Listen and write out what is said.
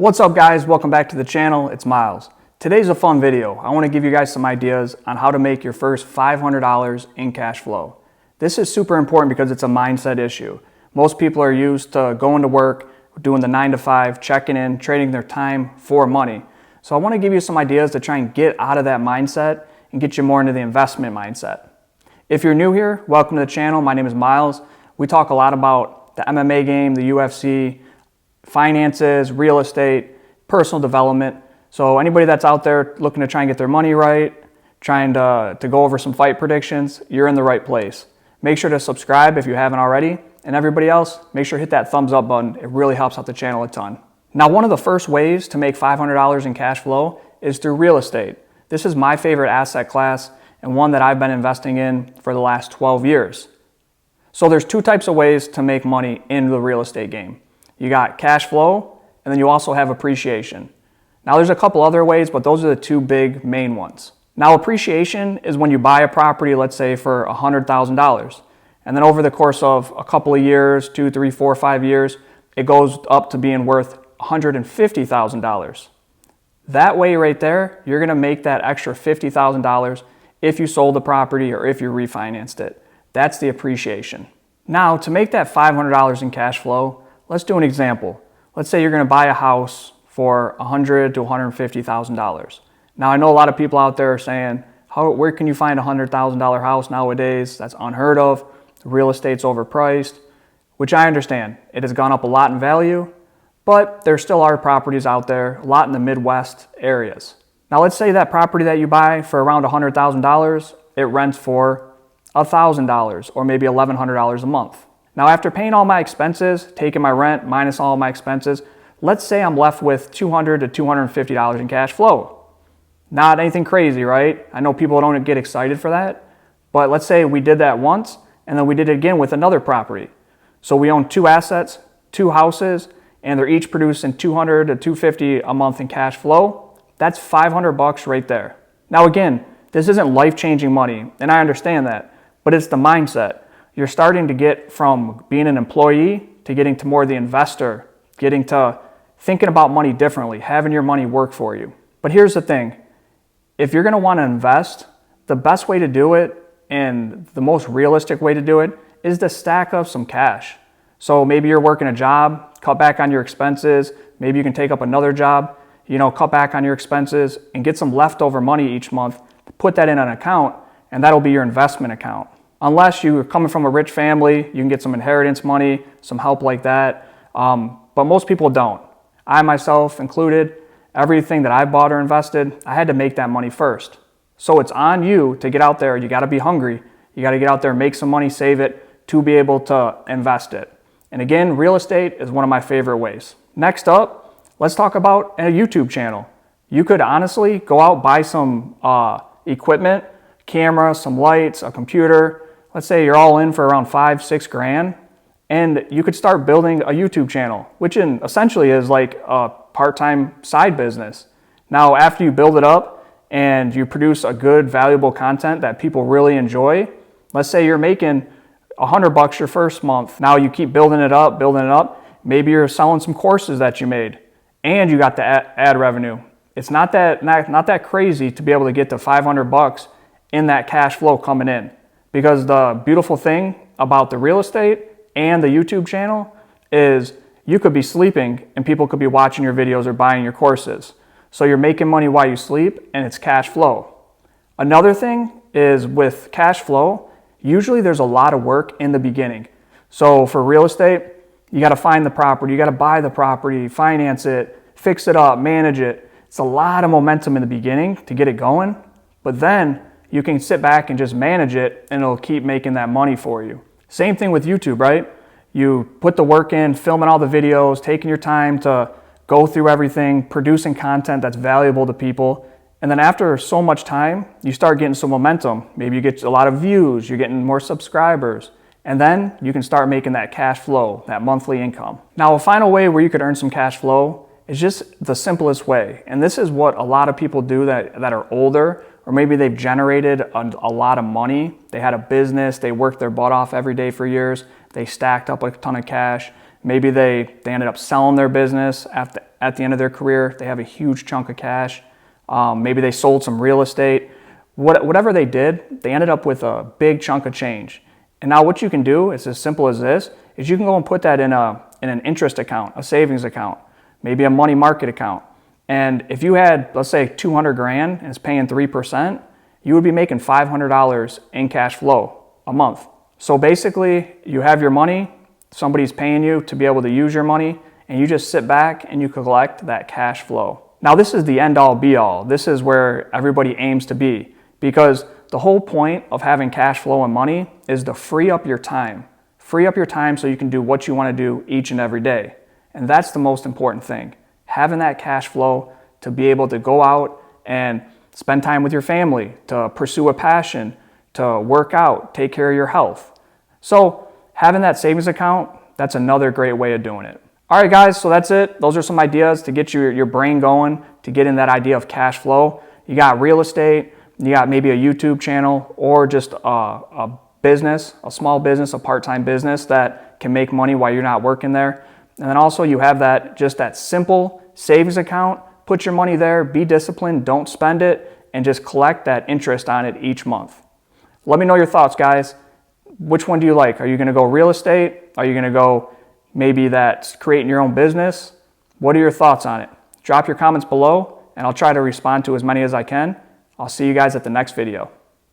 What's up guys, welcome back to the channel, it's Myles. Today's a fun video. I want to give you guys some ideas on how to make your first $500 in cash flow. This is super important because it's a mindset issue. Most people are used to going to work, doing the 9 to 5, checking in, trading their time for money. So I want to give you some ideas to try and get out of that mindset and get you more into the investment mindset. If you're new here, welcome to the channel. My name is Myles. We talk a lot about the MMA game, the UFC, finances, real estate, personal development. So anybody that's out there looking to try and get their money right, trying to go over some fight predictions, you're in the right place. Make sure to subscribe if you haven't already. And everybody else, make sure to hit that thumbs up button. It really helps out the channel a ton. Now, one of the first ways to make $500 in cash flow is through real estate. This is my favorite asset class and one that I've been investing in for the last 12 years. So there's two types of ways to make money in the real estate game. You got cash flow, and then you also have appreciation. Now there's a couple other ways, but those are the two big main ones. Now appreciation is when you buy a property, let's say for $100,000. And then over the course of a couple of years, 2, 3, 4, 5 years, it goes up to being worth $150,000. That way right there, you're gonna make that extra $50,000 if you sold the property or if you refinanced it. That's the appreciation. Now to make that $500 in cash flow, let's do an example. Let's say you're gonna buy a house for $100,000 to $150,000. Now I know a lot of people out there are saying, where can you find a $100,000 house nowadays? That's unheard of. Real estate's overpriced, which I understand. It has gone up a lot in value, but there still are properties out there, a lot in the Midwest areas. Now let's say that property that you buy for around $100,000, it rents for $1,000 or maybe $1,100 a month. Now after paying all my expenses, taking my rent minus all my expenses, let's say I'm left with $200 to $250 in cash flow. Not anything crazy, right? I know people don't get excited for that, but let's say we did that once and then we did it again with another property. So we own two assets, two houses, and they're each producing $200 to $250 a month in cash flow. That's $500 right there. Now again, this isn't life-changing money, and I understand that, but it's the mindset. You're starting to get from being an employee to getting to more the investor, getting to thinking about money differently, having your money work for you. But here's the thing. If you're gonna wanna invest, the best way to do it and the most realistic way to do it is to stack up some cash. So maybe you're working a job, cut back on your expenses. Maybe you can take up another job, cut back on your expenses and get some leftover money each month, put that in an account, and that'll be your investment account. Unless you're coming from a rich family, you can get some inheritance money, some help like that. But most people don't. I myself included, everything that I bought or invested, I had to make that money first. So it's on you to get out there. You gotta be hungry. You gotta get out there, make some money, save it to be able to invest it. And again, real estate is one of my favorite ways. Next up, let's talk about a YouTube channel. You could honestly go out, buy some equipment, camera, some lights, a computer. Let's say you're all in for around 5, 6 grand, and you could start building a YouTube channel, which essentially is like a part-time side business. Now, after you build it up and you produce a good, valuable content that people really enjoy, let's say you're making $100 your first month. Now you keep building it up. Maybe you're selling some courses that you made, and you got the ad revenue. It's not that crazy to be able to get to $500 in that cash flow coming in. Because the beautiful thing about the real estate and the YouTube channel is you could be sleeping and people could be watching your videos or buying your courses. So you're making money while you sleep and it's cash flow. Another thing is with cash flow, usually there's a lot of work in the beginning. So for real estate, you gotta find the property, you gotta buy the property, finance it, fix it up, manage it. It's a lot of momentum in the beginning to get it going, but then you can sit back and just manage it and it'll keep making that money for you. Same thing with YouTube, right? You put the work in, filming all the videos, taking your time to go through everything, producing content that's valuable to people. And then after so much time, you start getting some momentum. Maybe you get a lot of views, you're getting more subscribers, and then you can start making that cash flow, that monthly income. Now, a final way where you could earn some cash flow is just the simplest way. And this is what a lot of people do that are older, or maybe they've generated a lot of money. They had a business, they worked their butt off every day for years, they stacked up a ton of cash. Maybe they ended up selling their business at the end of their career. They have a huge chunk of cash. Maybe they sold some real estate. Whatever they did, they ended up with a big chunk of change. And now what you can do is as simple as this, is you can go and put that in an interest account, a savings account, maybe a money market account. And if you had, let's say, 200 grand and it's paying 3%, you would be making $500 in cash flow a month. So basically, you have your money, somebody's paying you to be able to use your money, and you just sit back and you collect that cash flow. Now, this is the end all be all. This is where everybody aims to be, because the whole point of having cash flow and money is to free up your time. Free up your time so you can do what you want to do each and every day. And that's the most important thing. Having that cash flow to be able to go out and spend time with your family, to pursue a passion, to work out, take care of your health. So having that savings account, that's another great way of doing it. All right, guys, so that's it. Those are some ideas to get your brain going, to get in that idea of cash flow. You got real estate, you got maybe a YouTube channel, or just a business, a small business, a part-time business that can make money while you're not working there. And then also you have that simple savings account. Put your money there, be disciplined, don't spend it, and just collect that interest on it each month. Let me know your thoughts, guys. Which one do you like? Are you gonna go real estate? Are you gonna go maybe that's creating your own business? What are your thoughts on it? Drop your comments below, and I'll try to respond to as many as I can. I'll see you guys at the next video.